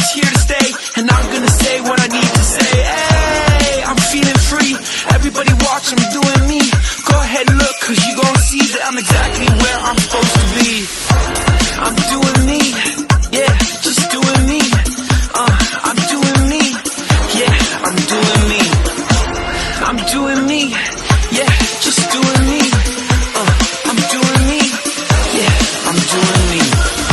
is here to stay, and I'm gonna say what I need to say. Hey, I'm feeling free. Everybody watch, I'm doing me. Go ahead, look, cause you gon' see that I'm exactly where I'm supposed to be. I'm doing me, yeah, just doing me. I'm doing me, yeah, I'm doing me. I'm doing me, yeah, just doing me. I'm doing me, yeah, I'm doing me.